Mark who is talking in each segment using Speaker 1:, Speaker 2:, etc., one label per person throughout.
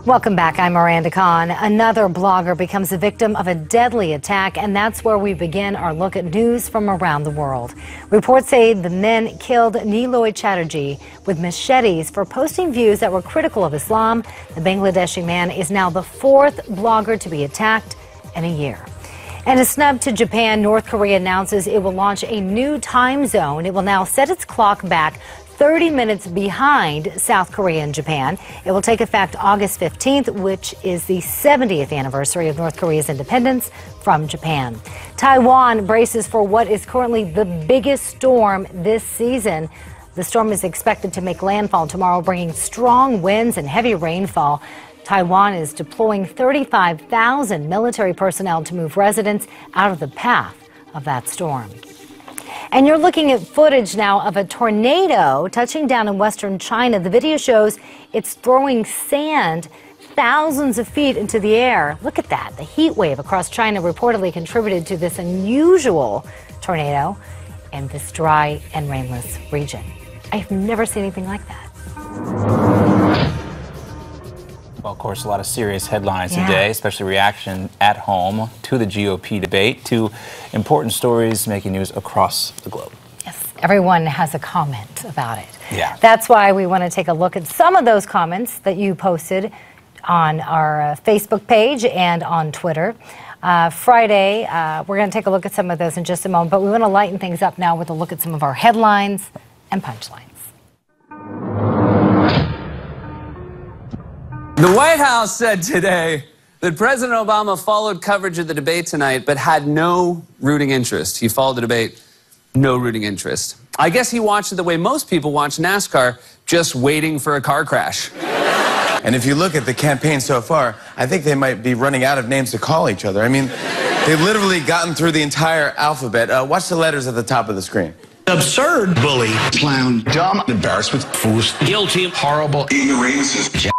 Speaker 1: Welcome back. I'm Miranda Kahn. Another blogger becomes a victim of a deadly attack, and that's where we begin our look at news from around the world. Reports say the men killed Niloy Chatterjee with machetes for posting views that were critical of Islam. The Bangladeshi man is now the fourth blogger to be attacked in a year. And a snub to Japan, North Korea announces it will launch a new time zone. It will now set its clock back 30 minutes behind South Korea and Japan. It will take effect August 15th, which is the 70th anniversary of North Korea's independence from Japan. Taiwan braces for what is currently the biggest storm this season. The storm is expected to make landfall tomorrow, bringing strong winds and heavy rainfall. Taiwan is deploying 35,000 military personnel to move residents out of the path of that storm. And you're looking at footage now of a tornado touching down in western China. The video shows it's throwing sand thousands of feet into the air. Look at that. The heat wave across China reportedly contributed to this unusual tornado in this dry and rainless region. I've never seen anything like that.
Speaker 2: Well, of course, a lot of serious headlines today, especially reaction at home to the GOP debate, to important stories making news across the globe.
Speaker 1: Yes, everyone has a comment about it.
Speaker 2: Yeah.
Speaker 1: That's why we want to take a look at some of those comments that you posted on our Facebook page and on Twitter. Friday, we're going to take a look at some of those in just a moment, but we want to lighten things up now with a look at some of our headlines and punchlines.
Speaker 3: The White House said today that President Obama followed coverage of the debate tonight, but had no rooting interest. He followed the debate, no rooting interest. I guess he watched it the way most people watch NASCAR, just waiting for a car crash.
Speaker 4: And if you look at the campaign so far, I think they might be running out of names to call each other. I mean, they've literally gotten through the entire alphabet. Watch the letters at the top of the screen.
Speaker 5: Absurd, bully, clown, dumb, embarrassment, fools, guilty, horrible, ignoramus,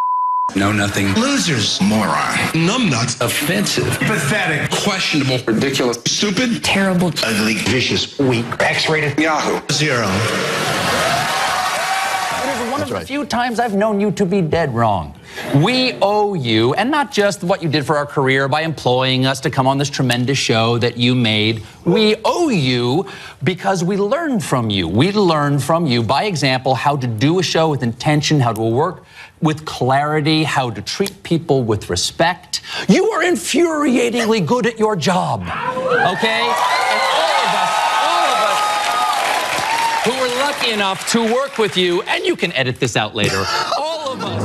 Speaker 5: know nothing, losers, moron, numbnuts, offensive, pathetic, questionable, ridiculous, stupid, terrible, ugly, vicious, weak, X-rated, Yahoo, zero.
Speaker 6: It is one of the few times I've known you to be dead wrong. We owe you, and not just what you did for our career by employing us to come on this tremendous show that you made. We owe you because we learned from you. We learned from you, by example, how to do a show with intention, how to work with clarity, how to treat people with respect. You are infuriatingly good at your job, okay? And all of us who were lucky enough to work with you, and you can edit this out later, all of us.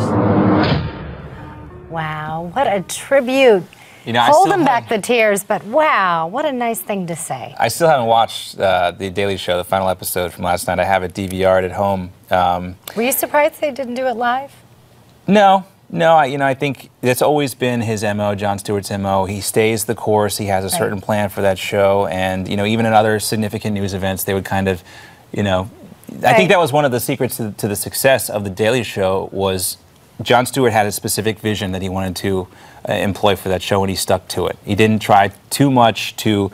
Speaker 1: Wow, what a tribute.
Speaker 2: You know,
Speaker 1: Holding back the tears, but wow, what a nice thing to say.
Speaker 2: I still haven't watched The Daily Show, the final episode from last night. I have it DVR'd at home.
Speaker 1: Were you surprised they didn't do it live?
Speaker 2: No, I think that's always been his MO, Jon Stewart's MO. He stays the course. He has a certain plan for that show. And, even in other significant news events, they would kind of, I think that was one of the secrets to the success of The Daily Show was Jon Stewart had a specific vision that he wanted to employ for that show, and he stuck to it. He didn't try too much to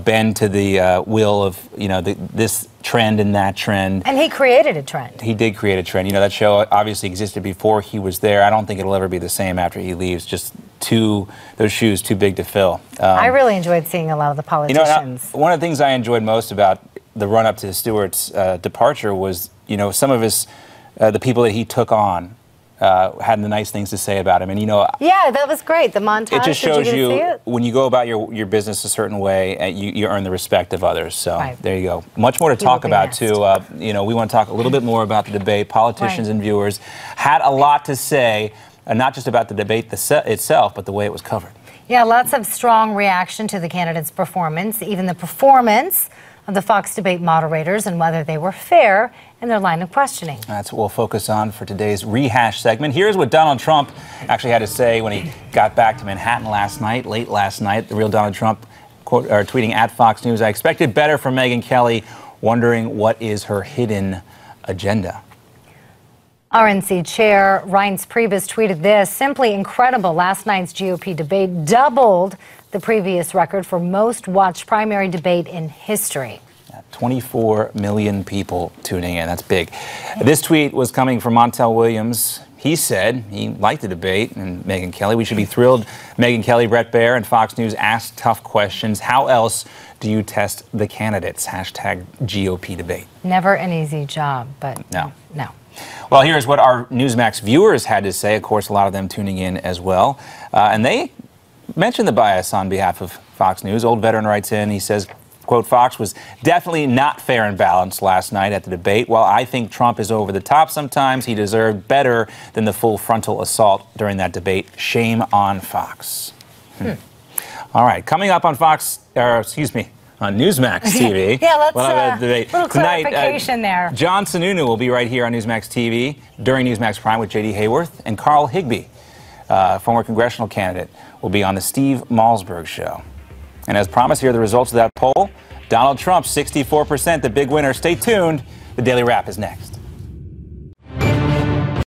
Speaker 2: bend to the will of, this trend and that trend.
Speaker 1: And he created a trend.
Speaker 2: He did create a trend. That show obviously existed before he was there. I don't think it'll ever be the same after he leaves. Just those shoes too big to fill.
Speaker 1: I really enjoyed seeing a lot of the politicians.
Speaker 2: One of the things I enjoyed most about the run-up to Stewart's departure was, some of the people that he took on had the nice things to say about him, and
Speaker 1: yeah, that was great. The montage.
Speaker 2: It just shows
Speaker 1: you
Speaker 2: when you go about your business a certain way, you earn the respect of others. So there you go. Much more to talk about too. We want to talk a little bit more about the debate. Politicians and viewers had a lot to say, not just about the debate itself, but the way it was covered.
Speaker 1: Yeah, lots of strong reaction to the candidates' performance, even the performance of the Fox debate moderators and whether they were fair in their line of questioning.
Speaker 2: That's what we'll focus on for today's rehash segment. Here's what Donald Trump actually had to say when he got back to Manhattan late last night. The real Donald Trump tweeting at Fox News, "I expected better from Megyn Kelly, wondering what is her hidden agenda."
Speaker 1: RNC Chair Reince Priebus tweeted this, "Simply incredible. Last night's GOP debate doubled the previous record for most watched primary debate in history."
Speaker 2: 24 million people tuning in. That's big. This tweet was coming from Montel Williams. he said he liked the debate and Megyn Kelly. We should be thrilled. Megyn Kelly, Brett Baer, and Fox News asked tough questions. How else do you test the candidates? Hashtag GOP debate.
Speaker 1: Never an easy job, but
Speaker 2: no.
Speaker 1: Well,
Speaker 2: here's what our Newsmax viewers had to say. Of course, a lot of them tuning in as well. And they mentioned the bias on behalf of Fox News. Old Veteran writes in, he says, quote, Fox was definitely not fair and balanced last night at the debate. While I think Trump is over the top sometimes, he deserved better than the full frontal assault during that debate. Shame on Fox. All right, coming up on on Newsmax TV.
Speaker 1: Yeah, let's little
Speaker 2: tonight,
Speaker 1: clarification there.
Speaker 2: John Sununu will be right here on Newsmax TV during Newsmax Prime with J.D. Hayworth, and Carl Higbie, former congressional candidate, will be on the Steve Malzberg Show. And as promised, here are the results of that poll. Donald Trump, 64%, the big winner. Stay tuned. The Daily Wrap is next.